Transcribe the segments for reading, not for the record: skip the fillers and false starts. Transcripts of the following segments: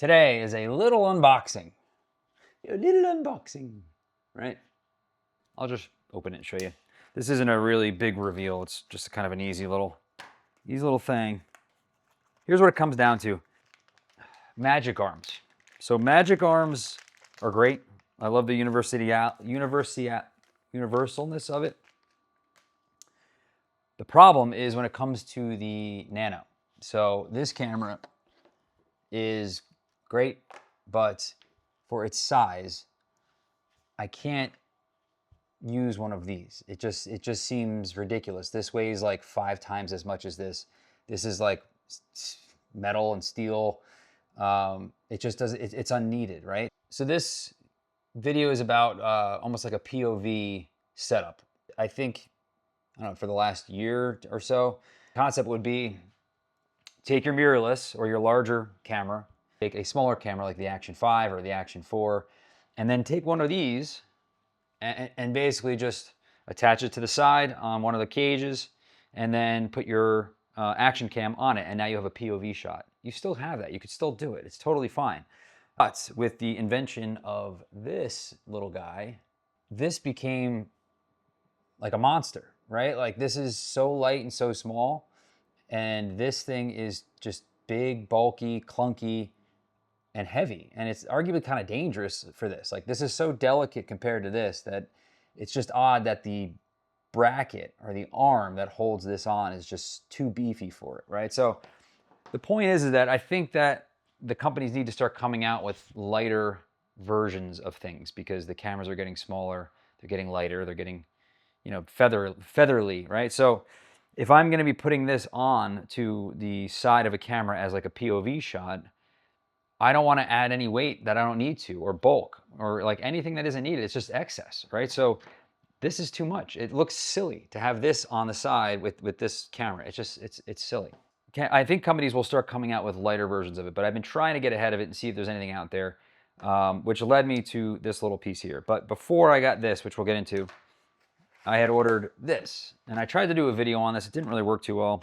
Today is a little unboxing. Right? I'll just open it and show you. This isn't a really big reveal. It's just kind of an easy little thing. Here's what it comes down to. Magic arms. So magic arms are great. I love the universalness of it. The problem is when it comes to the Nano. So this camera is great, but for its size, I can't use one of these. It just seems ridiculous. This weighs like 5 times as much as this. This is like metal and steel. It just doesn't, it's unneeded, right? So this video is about almost like a POV setup. I think, I don't know, for the last year or so, the concept would be take your mirrorless or your larger camera, take a smaller camera like the Action 5 or the Action 4, and then take one of these and basically just attach it to the side on one of the cages and then put your action cam on it, and now you have a POV shot. You still have that. You could still do it. It's totally fine. But with the invention of this little guy, this became like a monster, right? Like this is so light and so small, and this thing is just big, bulky, clunky, and heavy, and it's arguably kind of dangerous for this. Like this is so delicate compared to this that it's just odd that the bracket or the arm that holds this on is just too beefy for it, right? So the point is that I think that the companies need to start coming out with lighter versions of things because the cameras are getting smaller, they're getting lighter, they're getting, you know, featherly, right? So if I'm going to be putting this on to the side of a camera as like a POV shot, I don't want to add any weight that I don't need to, or bulk, or like anything that isn't needed. It's just excess, right? So this is too much. It looks silly to have this on the side with this camera. It's just, it's silly. I think companies will start coming out with lighter versions of it, but I've been trying to get ahead of it and see if there's anything out there, which led me to this little piece here. But before I got this, which we'll get into, I had ordered this, and I tried to do a video on this. It didn't really work too well,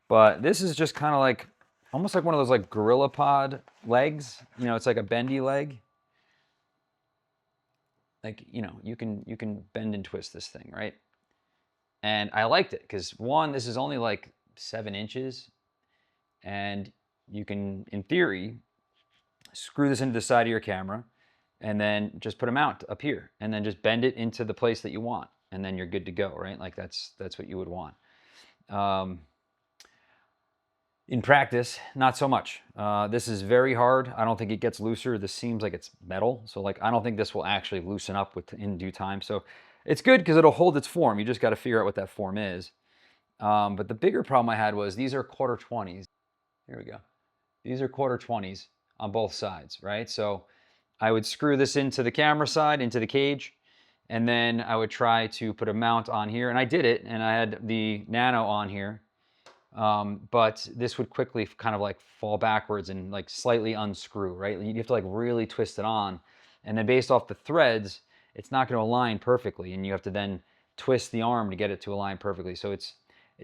but this is just kind of like, almost like one of those like Gorilla Pod legs. You know, it's like a bendy leg. Like, you know, you can bend and twist this thing, right? And I liked it because one, this is only like 7 inches, and you can, in theory, screw this into the side of your camera and then just put a mount up here and then just bend it into the place that you want, and then you're good to go, right? Like that's what you would want. In practice, not so much. This is very hard. I don't think it gets looser. This seems like it's metal. So like, I don't think this will actually loosen up in due time. So it's good because it'll hold its form. You just got to figure out what that form is. But the bigger problem I had was these are 1/4-20s. Here we go. These are 1/4-20s on both sides, right? So I would screw this into the camera side, into the cage, and then I would try to put a mount on here. And I did it, and I had the Nano on here. But this would quickly kind of like fall backwards and like slightly unscrew, right? You have to like really twist it on. And then based off the threads, it's not going to align perfectly. And you have to then twist the arm to get it to align perfectly. So it's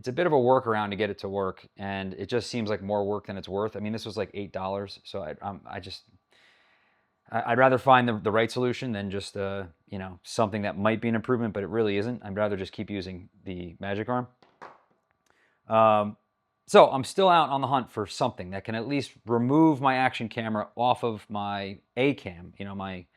a bit of a workaround to get it to work. And it just seems like more work than it's worth. I mean, this was like $8. So I'd rather find the right solution than just, you know, something that might be an improvement, but it really isn't. I'd rather just keep using the Magic Arm. So I'm still out on the hunt for something that can at least remove my action camera off of my A cam, you know, my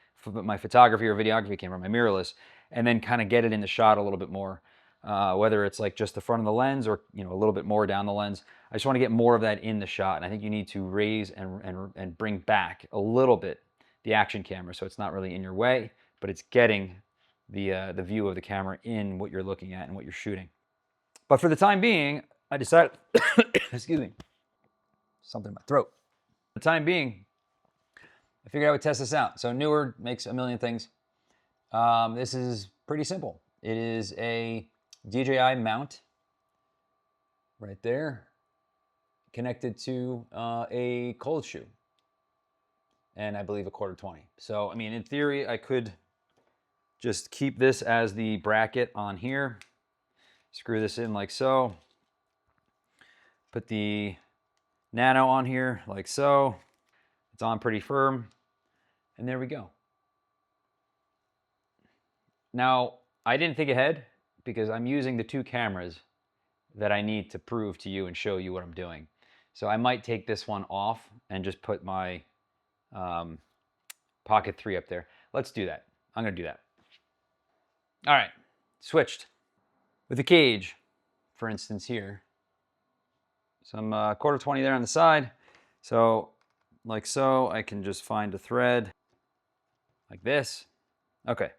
photography or videography camera, my mirrorless, and then kind of get it in the shot a little bit more. Whether it's like just the front of the lens or, you know, a little bit more down the lens. I just want to get more of that in the shot. And I think you need to raise and bring back a little bit the action camera so it's not really in your way, but it's getting the view of the camera in what you're looking at and what you're shooting. But for the time being, I decided, excuse me, something in my throat. For the time being, I figured I would test this out. So Neewer makes a million things. This is pretty simple. It is a DJI mount right there, connected to a cold shoe, and I believe a 1/4-20. So, I mean, in theory, I could just keep this as the bracket on here, screw this in like so, put the Nano on here like so. It's on pretty firm. And there we go. Now, I didn't think ahead because I'm using the 2 cameras that I need to prove to you and show you what I'm doing. So I might take this one off and just put my Pocket 3 up there. Let's do that. I'm gonna do that. All right, switched. With the cage, for instance here, some 1/4-20 there on the side. So like so, I can just find a thread like this. Okay,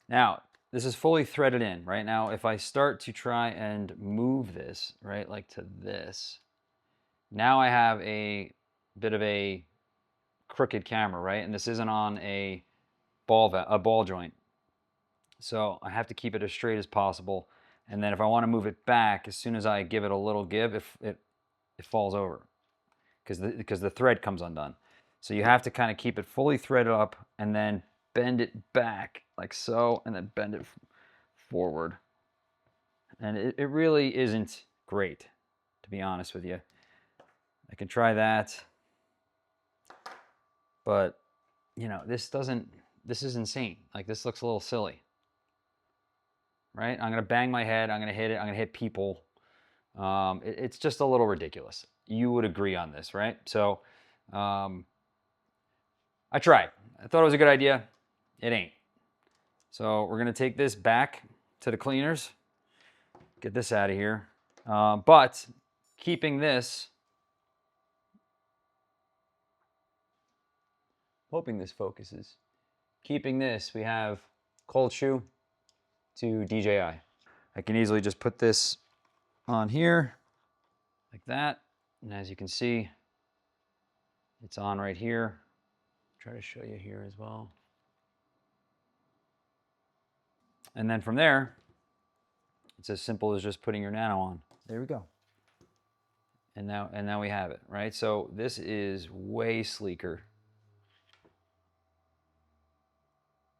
now this is fully threaded in. Right now, if I start to try and move this, right, like to this, now I have a bit of a crooked camera, right? And this isn't on a ball joint. So I have to keep it as straight as possible. And then if I want to move it back, as soon as I give it a little give, it falls over because the thread comes undone. So you have to kind of keep it fully threaded up and then bend it back like so, and then bend it forward. And it really isn't great, to be honest with you. I can try that, but you know, this is insane. Like, this looks a little silly, right? I'm gonna bang my head, I'm gonna hit it, I'm gonna hit people. It's just a little ridiculous. You would agree on this, right? So I tried. I thought it was a good idea. It ain't. So we're gonna take this back to the cleaners, get this out of here. But keeping this, hoping this focuses. Keeping this, we have Cold Shoe to DJI. I can easily just put this on here like that. And as you can see, it's on right here. Try to show you here as well. And then from there, it's as simple as just putting your Nano on. There we go. And now we have it, right? So this is way sleeker.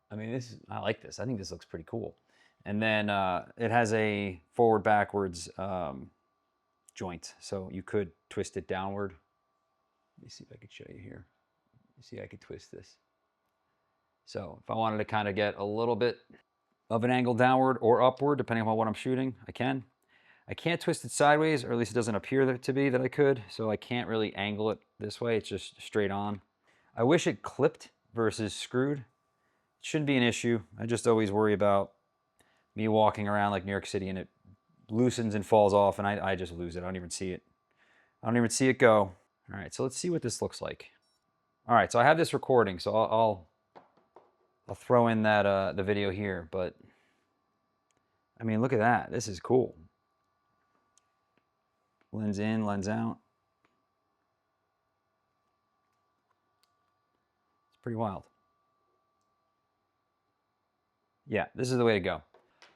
I mean, I like this. I think this looks pretty cool. And then it has a forward-backwards joint, so you could twist it downward. Let me see if I could show you here. You see, I could twist this. So if I wanted to kind of get a little bit of an angle downward or upward, depending on what I'm shooting, I can. I can't twist it sideways, or at least it doesn't appear to be that I could, so I can't really angle it this way. It's just straight on. I wish it clipped versus screwed. It shouldn't be an issue. I just always worry about me walking around like New York City and it loosens and falls off, and I just lose it. I don't even see it. I don't even see it go. All right, so let's see what this looks like. All right, so I have this recording, so I'll throw in that the video here, but I mean, look at that. This is cool. Lens in, lens out. It's pretty wild. Yeah, this is the way to go.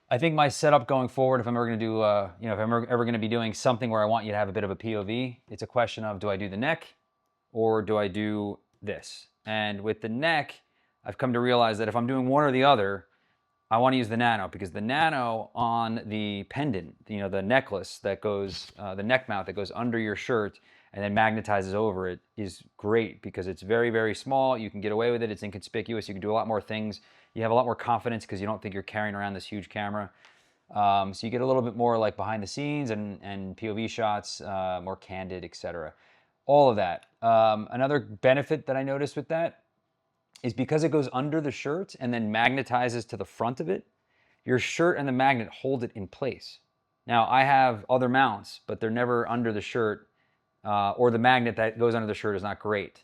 I think my setup going forward, if I'm ever going to do, if I'm ever going to be doing something where I want you to have a bit of a POV, it's a question of, do I do the neck or do I do this? And with the neck, I've come to realize that if I'm doing one or the other, I want to use the Nano, because the Nano on the pendant, the necklace that goes, the neck mount that goes under your shirt and then magnetizes over it, is great because it's very, very small. You can get away with it. It's inconspicuous. You can do a lot more things. You have a lot more confidence because you don't think you're carrying around this huge camera. So you get a little bit more like behind the scenes and POV shots, more candid, etc. All of that. Another benefit that I noticed with that is because it goes under the shirt and then magnetizes to the front of it, your shirt and the magnet hold it in place. Now, I have other mounts, but they're never under the shirt, or the magnet that goes under the shirt is not great.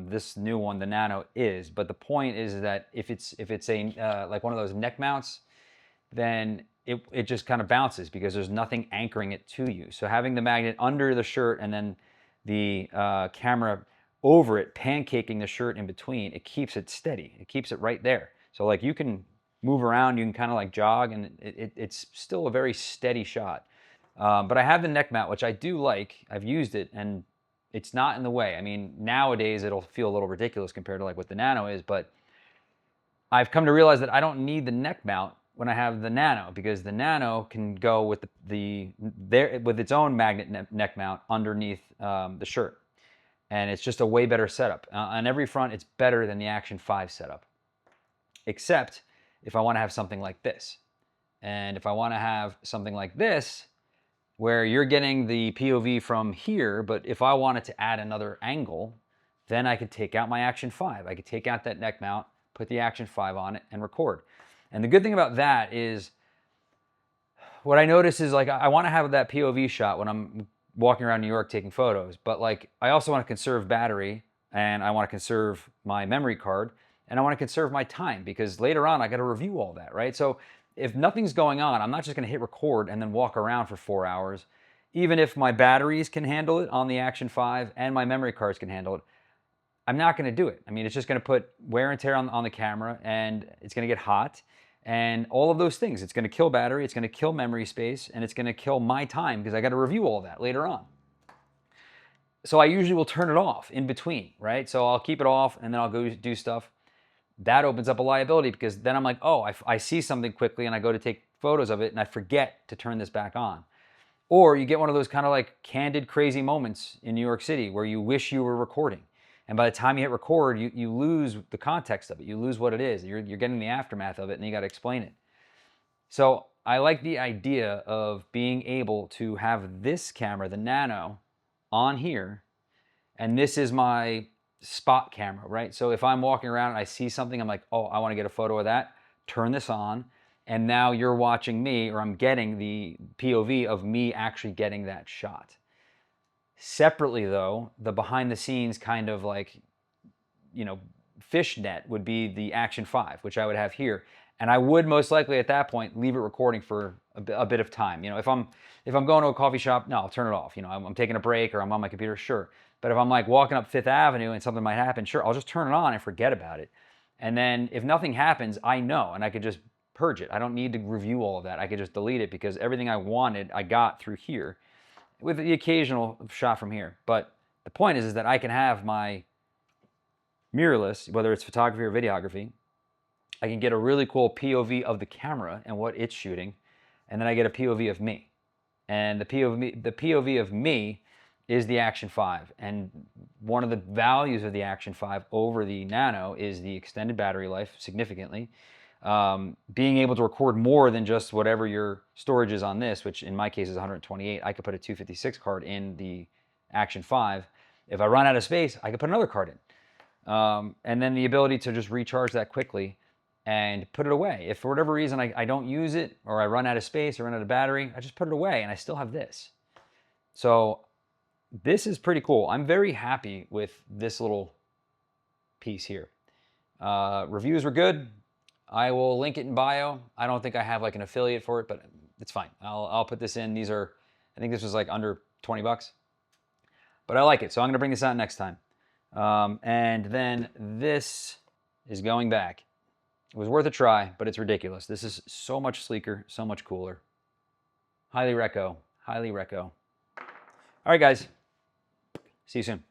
This new one, the Nano, is. But the point is that if it's a like one of those neck mounts, then it just kind of bounces because there's nothing anchoring it to you. So having the magnet under the shirt and then the camera over it, pancaking the shirt in between, it keeps it steady. It keeps it right there. So like you can move around, you can kind of like jog, and it's still a very steady shot. But I have the neck mount, which I do like. I've used it, and it's not in the way. I mean, nowadays it'll feel a little ridiculous compared to like what the Nano is, but I've come to realize that I don't need the neck mount when I have the Nano, because the Nano can go with with its own magnet neck mount underneath the shirt. And it's just a way better setup. On every front, it's better than the Action 5 setup. Except if I want to have something like this. And if I want to have something like this, where you're getting the POV from here, but if I wanted to add another angle, then I could take out my Action 5. I could take out that neck mount, put the Action 5 on it, and record. And the good thing about that is, what I notice is, like, I want to have that POV shot when I'm walking around New York taking photos, but like, I also want to conserve battery, and I want to conserve my memory card, and I want to conserve my time, because later on I got to review all that, right? So if nothing's going on, I'm not just going to hit record and then walk around for 4 hours. Even if my batteries can handle it on the Action 5 and my memory cards can handle it, I'm not going to do it. I mean, it's just going to put wear and tear on the camera, and it's going to get hot, and all of those things. It's going to kill battery, it's going to kill memory space, and it's going to kill my time, because I got to review all that later on. So I usually will turn it off in between, right? So I'll keep it off, and then I'll go do stuff. That opens up a liability, because then I'm like, oh, I see something quickly, and I go to take photos of it, and I forget to turn this back on. Or you get one of those kind of like candid, crazy moments in New York City where you wish you were recording. And by the time you hit record, you lose the context of it. You lose what it is. You're getting the aftermath of it, and you got to explain it. So I like the idea of being able to have this camera, the Nano, on here, and this is my spot camera, right? So if I'm walking around and I see something, I'm like, oh, I want to get a photo of that, turn this on, and now you're watching me, or I'm getting the POV of me actually getting that shot. Separately though, the behind the scenes kind of like, you know, fishnet would be the Action 5, which I would have here. And I would most likely at that point leave it recording for a bit of time. You know, if I'm going to a coffee shop, no, I'll turn it off. You know, I'm taking a break or I'm on my computer, sure. But if I'm like walking up Fifth Avenue and something might happen, sure, I'll just turn it on and forget about it. And then if nothing happens, I know, and I could just purge it. I don't need to review all of that. I could just delete it, because everything I wanted, I got through here, with the occasional shot from here. But the point is that I can have my mirrorless, whether it's photography or videography. I can get a really cool POV of the camera and what it's shooting, and then I get a POV of me. And the POV of me is the Action 5. And one of the values of the Action 5 over the Nano is the extended battery life significantly. Being able to record more than just whatever your storage is on this, which in my case is 128. I could put a 256 card in the Action 5. If I run out of space, I could put another card in. And then the ability to just recharge that quickly and put it away. If for whatever reason I don't use it, or I run out of space or run out of battery, I just put it away and I still have this. So this is pretty cool. I'm very happy with this little piece here. Reviews were good. I will link it in bio. I don't think I have like an affiliate for it, but it's fine. I'll put this in. These are, I think this was like under 20 bucks. But I like it, so I'm gonna bring this out next time. And then this is going back. It was worth a try, but it's ridiculous. This is so much sleeker, so much cooler. Highly reco, highly reco. All right, guys. See you soon.